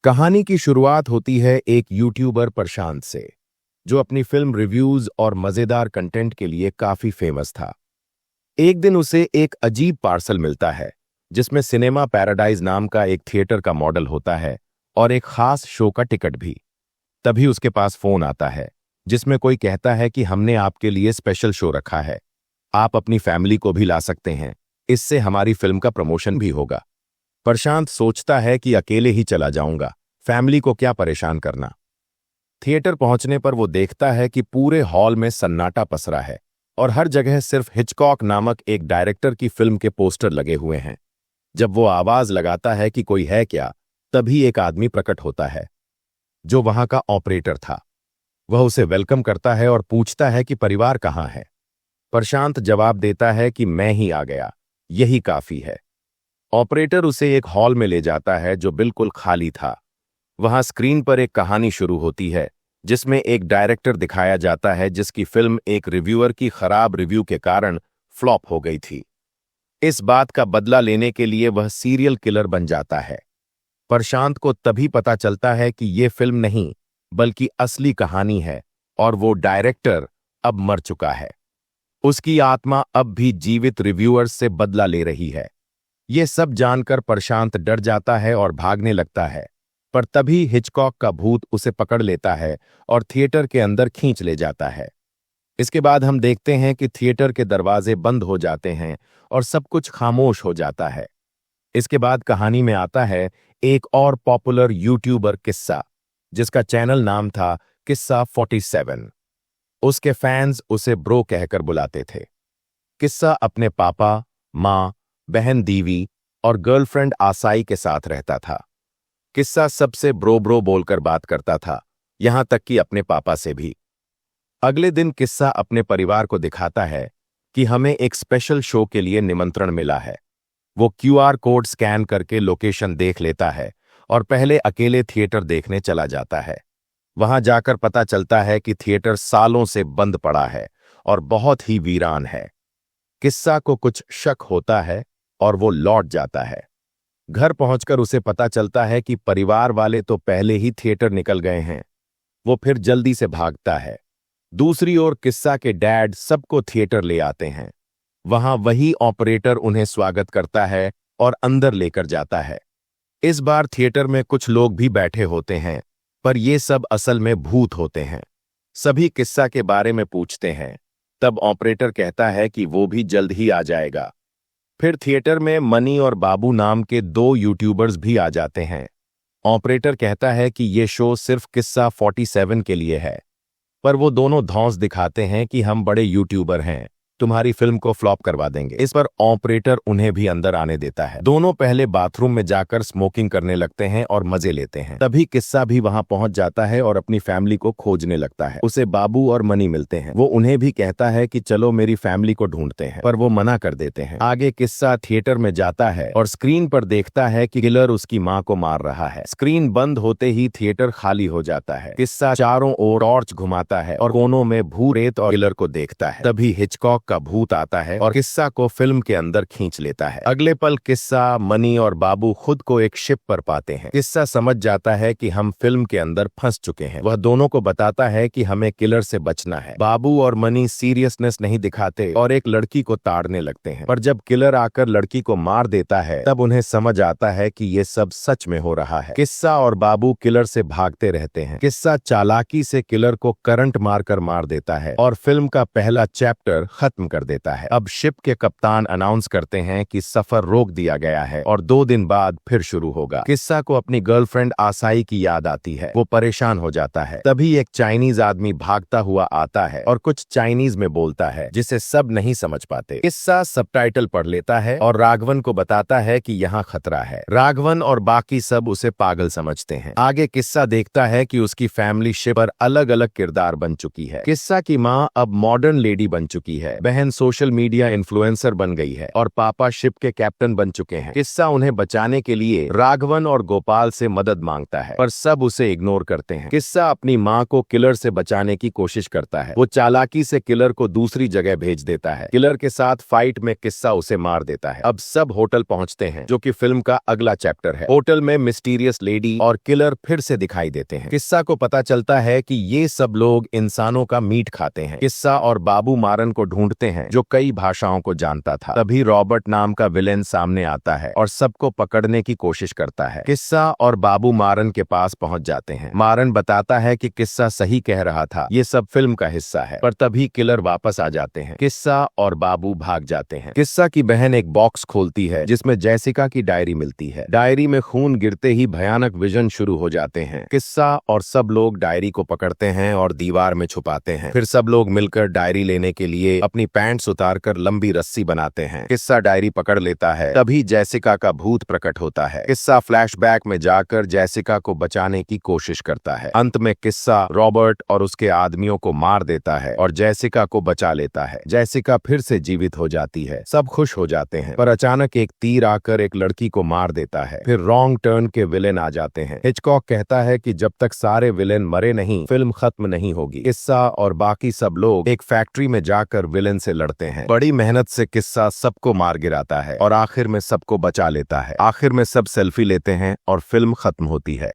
कहानी की शुरुआत होती है एक यूट्यूबर प्रशांत से, जो अपनी फिल्म रिव्यूज और मजेदार कंटेंट के लिए काफी फेमस था। एक दिन उसे एक अजीब पार्सल मिलता है, जिसमें सिनेमा पैराडाइज नाम का एक थिएटर का मॉडल होता है और एक खास शो का टिकट भी। तभी उसके पास फोन आता है, जिसमें कोई कहता है कि हमने आपके लिए स्पेशल शो रखा है, आप अपनी फैमिली को भी ला सकते हैं, इससे हमारी फिल्म का प्रमोशन भी होगा। प्रशांत सोचता है कि अकेले ही चला जाऊंगा, फैमिली को क्या परेशान करना। थिएटर पहुंचने पर वो देखता है कि पूरे हॉल में सन्नाटा पसरा है और हर जगह सिर्फ हिचकॉक नामक एक डायरेक्टर की फिल्म के पोस्टर लगे हुए हैं। जब वो आवाज लगाता है कि कोई है क्या, तभी एक आदमी प्रकट होता है, जो वहां का ऑपरेटर था। वह उसे वेलकम करता है और पूछता है कि परिवार कहाँ है। प्रशांत जवाब देता है कि मैं ही आ गया, यही काफी है। ऑपरेटर उसे एक हॉल में ले जाता है जो बिल्कुल खाली था। वहां स्क्रीन पर एक कहानी शुरू होती है, जिसमें एक डायरेक्टर दिखाया जाता है जिसकी फिल्म एक रिव्यूअर की खराब रिव्यू के कारण फ्लॉप हो गई थी। इस बात का बदला लेने के लिए वह सीरियल किलर बन जाता है। प्रशांत को तभी पता चलता है कि यह फिल्म नहीं, बल्कि असली कहानी है और वो डायरेक्टर अब मर चुका है। उसकी आत्मा अब भी जीवित रिव्यूअर्स से बदला ले रही है। यह सब जानकर प्रशांत डर जाता है और भागने लगता है, पर तभी हिचकॉक का भूत उसे पकड़ लेता है और थिएटर के अंदर खींच ले जाता है। इसके बाद हम देखते हैं कि थिएटर के दरवाजे बंद हो जाते हैं और सब कुछ खामोश हो जाता है। इसके बाद कहानी में आता है एक और पॉपुलर यूट्यूबर किस्सा, जिसका चैनल नाम था किस्सा 47। उसके फैंस उसे ब्रो कहकर बुलाते थे। किस्सा अपने पापा, माँ, बहन दीवी और गर्लफ्रेंड आसाई के साथ रहता था। किस्सा सबसे ब्रो ब्रो बोलकर बात करता था, यहां तक कि अपने पापा से भी। अगले दिन किस्सा अपने परिवार को दिखाता है कि हमें एक स्पेशल शो के लिए निमंत्रण मिला है। वो क्यूआर कोड स्कैन करके लोकेशन देख लेता है और पहले अकेले थिएटर देखने चला जाता है। वहां जाकर पता चलता है कि थिएटर सालों से बंद पड़ा है और बहुत ही वीरान है। किस्सा को कुछ शक होता है और वो लौट जाता है। घर पहुंचकर उसे पता चलता है कि परिवार वाले तो पहले ही थिएटर निकल गए हैं। वो फिर जल्दी से भागता है। दूसरी ओर किस्सा के डैड सबको थिएटर ले आते हैं। वहां वही ऑपरेटर उन्हें स्वागत करता है और अंदर लेकर जाता है। इस बार थिएटर में कुछ लोग भी बैठे होते हैं, पर ये सब असल में भूत होते हैं। सभी किस्सा के बारे में पूछते हैं। तब ऑपरेटर कहता है कि वो भी जल्द ही आ जाएगा। फिर थिएटर में मनी और बाबू नाम के दो यूट्यूबर्स भी आ जाते हैं। ऑपरेटर कहता है कि ये शो सिर्फ किस्सा 47 के लिए है, पर वो दोनों धौंस दिखाते हैं कि हम बड़े यूट्यूबर हैं, तुम्हारी फिल्म को फ्लॉप करवा देंगे। इस पर ऑपरेटर उन्हें भी अंदर आने देता है। दोनों पहले बाथरूम में जाकर स्मोकिंग करने लगते हैं और मजे लेते हैं। तभी किस्सा भी वहां पहुंच जाता है और अपनी फैमिली को खोजने लगता है। उसे बाबू और मनी मिलते हैं। वो उन्हें भी कहता है कि चलो मेरी फैमिली को ढूंढते हैं, पर वो मना कर देते हैं। आगे किस्सा थिएटर में जाता है और स्क्रीन पर देखता है कि किलर उसकी माँ को मार रहा है। स्क्रीन बंद होते ही थिएटर खाली हो जाता है। किस्सा चारों ओर टॉर्च घुमाता है और कोनों में भूरेत और किलर को देखता है। तभी हिचकॉक का भूत आता है और किस्सा को फिल्म के अंदर खींच लेता है। अगले पल किस्सा, मनी और बाबू खुद को एक शिप पर पाते हैं। किस्सा समझ जाता है कि हम फिल्म के अंदर फंस चुके हैं। वह दोनों को बताता है कि हमें किलर से बचना है। बाबू और मनी सीरियसनेस नहीं दिखाते और एक लड़की को ताड़ने लगते हैं, पर जब किलर आकर लड़की को मार देता है, तब उन्हें समझ आता है कि ये सब सच में हो रहा है। किस्सा और बाबू किलर से भागते रहते हैं। किस्सा चालाकी से किलर को करंट मारकर मार देता है और फिल्म का पहला चैप्टर खत्म कर देता है। अब शिप के कप्तान अनाउंस करते हैं कि सफर रोक दिया गया है और 2 दिन बाद फिर शुरू होगा। किस्सा को अपनी गर्लफ्रेंड आसाई की याद आती है। वो परेशान हो जाता है। तभी एक चाइनीज आदमी भागता हुआ आता है और कुछ चाइनीज में बोलता है, जिसे सब नहीं समझ पाते। किस्सा सबटाइटल पढ़ लेता है और राघवन को बताता है कि यहाँ खतरा है। राघवन और बाकी सब उसे पागल समझते हैं। आगे किस्सा देखता है कि उसकी फैमिली शिप पर अलग अलग किरदार बन चुकी है। किस्सा की माँ अब मॉडर्न लेडी बन चुकी है। बहन सोशल मीडिया इन्फ्लुएंसर बन गई है और पापा शिप के कैप्टन बन चुके हैं। किस्सा उन्हें बचाने के लिए राघवन और गोपाल से मदद मांगता है, पर सब उसे इग्नोर करते हैं। किस्सा अपनी माँ को किलर से बचाने की कोशिश करता है। वो चालाकी से किलर को दूसरी जगह भेज देता है। किलर के साथ फाइट में किस्सा उसे मार देता है। अब सब होटल पहुंचते हैं, जो कि फिल्म का अगला चैप्टर है। होटल में मिस्टीरियस लेडी और किलर फिर से दिखाई देते हैं। किस्सा को पता चलता है कि ये सब लोग इंसानों का मीट खाते हैं। किस्सा और बाबू मारन को ढूंढते हैं, जो कई भाषाओं को जानता था। तभी रॉबर्ट नाम का विलेन सामने आता है और सबको पकड़ने की कोशिश करता है। किस्सा और बाबू मारन के पास पहुंच जाते हैं। मारन बताता है कि किस्सा सही कह रहा था, ये सब फिल्म का हिस्सा है। पर तभी किलर वापस आ जाते हैं। किस्सा और बाबू भाग जाते हैं। किस्सा की बहन एक बॉक्स खोलती है, जिसमें जैसिका की डायरी मिलती है। डायरी में खून गिरते ही भयानक विजन शुरू हो जाते हैं। किस्सा और सब लोग डायरी को पकड़ते हैं और दीवार में छुपाते हैं। फिर सब लोग मिलकर डायरी लेने के लिए अपनी पैंट्स उतारकर लंबी रस्सी बनाते हैं। किस्सा डायरी पकड़ लेता है। तभी जैसिका का भूत प्रकट होता है। किस्सा फ्लैशबैक में जाकर जैसिका को बचाने की कोशिश करता है। अंत में किस्सा रॉबर्ट और उसके आदमियों को मार देता है और जैसिका को बचा लेता है। जैसिका फिर से जीवित हो जाती है। सब खुश हो जाते हैं, पर अचानक एक तीर आकर एक लड़की को मार देता है। फिर रॉन्ग टर्न के विलेन आ जाते हैं। हिचकॉक कहता है कि जब तक सारे विलेन मरे नहीं, फिल्म खत्म नहीं होगी। किस्सा और बाकी सब लोग एक फैक्ट्री में जाकर विलेन से लड़ते हैं। बड़ी मेहनत से किस्सा सबको मार गिराता है और आखिर में सबको बचा लेता है। आखिर में सब सेल्फी लेते हैं और फिल्म खत्म होती है।